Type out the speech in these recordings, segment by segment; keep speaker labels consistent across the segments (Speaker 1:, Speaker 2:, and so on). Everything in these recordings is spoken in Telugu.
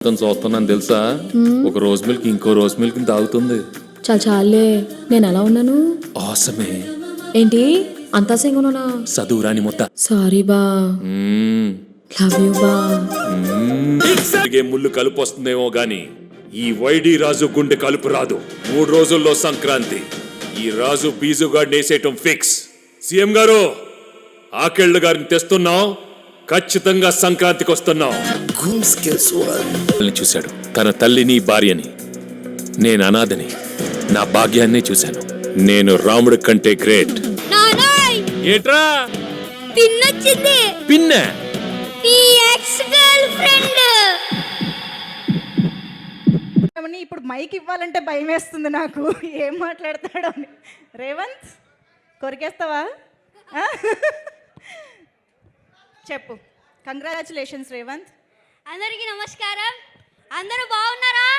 Speaker 1: చూస్తున్నాను తెలుసా, ఒక రోజు మిల్క్ ఇంకో రోజు మిల్క్ తాగుతుంది.
Speaker 2: చాలా చాలే, నేను ఎలా ఉన్నాను?
Speaker 1: ఆసమే.
Speaker 2: ఏంటి అంతా సింగునా?
Speaker 1: చదువురాని మొత్త.
Speaker 2: సారీ బా, లవ్ యూ బా.
Speaker 1: ముళ్ళు కలుపు వస్తుందేమో గాని ఈ వైడి రాజు గుండె కలుపు రాదు. 3 రోజుల్లో సంక్రాంతి. ఈ రాజు బీజుగా నేసేయటం ఫిక్స్. సీఎం గారు, ఆకెళ్ళు గారిని తెస్తున్నాం. ఖచ్చితంగా సంక్రాంతికి వస్తున్నాం. చూశాడు తన తల్లిని భార్యని. నేను అనాథని, నా భాగ్యాన్ని చూశాను. నేను రాముడి కంటే గ్రేట్. ఏట్రా
Speaker 3: పిన్నొచ్చింది?
Speaker 1: పిన్న
Speaker 3: నీ ఎక్స్ గర్ల్ ఫ్రెండ్.
Speaker 4: ఇప్పుడు మైక్ ఇవ్వాలంటే భయం వేస్తుంది నాకు, ఏం మాట్లాడతాడో అని. రేవంత్, కొరికేస్తావా? చెప్పు. కంగ్రాచులేషన్స్ రేవంత్.
Speaker 3: అందరికీ నమస్కారం. అందరూ బాగున్నారా?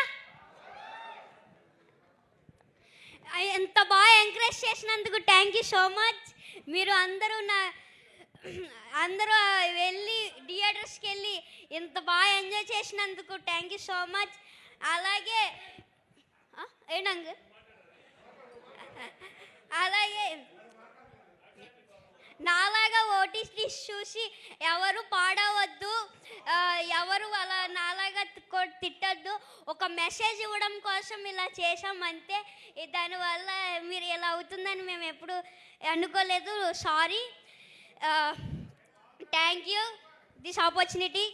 Speaker 3: ఎంత బాగా ఎంకరేజ్ చేసినందుకు థ్యాంక్ యూ సో మచ్. మీరు అందరూ వెళ్ళి థియేటర్స్కి వెళ్ళి ఇంత బాగా ఎంజాయ్ చేసినందుకు థ్యాంక్ యూ సో మచ్. అలాగే అలాగే నాలాగా ఓటీటీ చూసి ఎవరు పాడవద్దు, ఎవరు అలా నాలాగా తిట్టద్దు. ఒక మెసేజ్ ఇవ్వడం కోసం ఇలా చేసామంతే. దానివల్ల మీరు ఇలా అవుతుందని మేము ఎప్పుడు అనుకోలేదు. Sorry. Thank you this opportunity.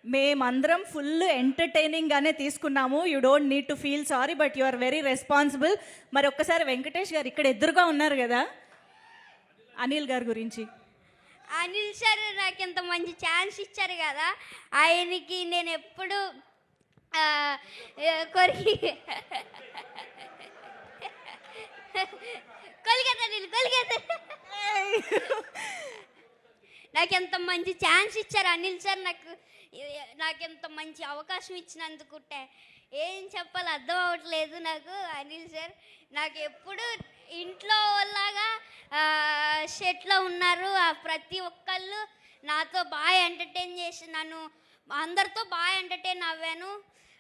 Speaker 4: మేమందరం ఫుల్ ఎంటర్టైనింగ్గానే తీసుకున్నాము. You don't need to feel sorry, but you are very responsible. మరి ఒక్కసారి వెంకటేష్ గారు ఇక్కడ ఎదురుగా ఉన్నారు కదా, అనిల్ గారి గురించి.
Speaker 3: అనిల్ సార్ నాకు ఇంత మంచి ఛాన్స్ ఇచ్చారు కదా, ఆయనకి నేను ఎప్పుడు నాకు ఎంత మంచి ఛాన్స్ ఇచ్చారు అనిల్ సార్. నాకు ఎంత మంచి అవకాశం ఇచ్చినందుకు ఏం చెప్పాలి అర్థం అవ్వట్లేదు నాకు. అనిల్ సార్ నాకు ఎప్పుడు ఇంట్లో లాగా సెట్లో ఉన్నారు. ప్రతి ఒక్కళ్ళు నాతో బాగా ఎంటర్టైన్ చేసి నన్ను అందరితో బాగా ఎంటర్టైన్ అవ్వాను.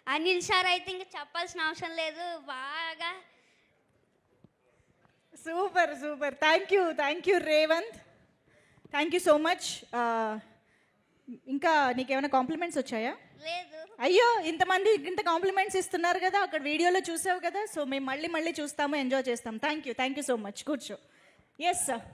Speaker 3: అనిల్ సార్ అయితే ఇంకా చెప్పాల్సిన అవసరం లేదు. బాగా
Speaker 4: super super. Thank you Revanth. Thank you so much. ఇంకా నీకేమైనా కాంప్లిమెంట్స్ వచ్చాయా?
Speaker 3: లేదు.
Speaker 4: అయ్యో, ఇంత కాంప్లిమెంట్స్ ఇస్తున్నారు కదా, అక్కడ వీడియోలో చూసావు కదా. సో మేము మళ్ళీ చూస్తాము, ఎంజాయ్ చేస్తాం. Thank you so much. కూర్చో. Yes sir.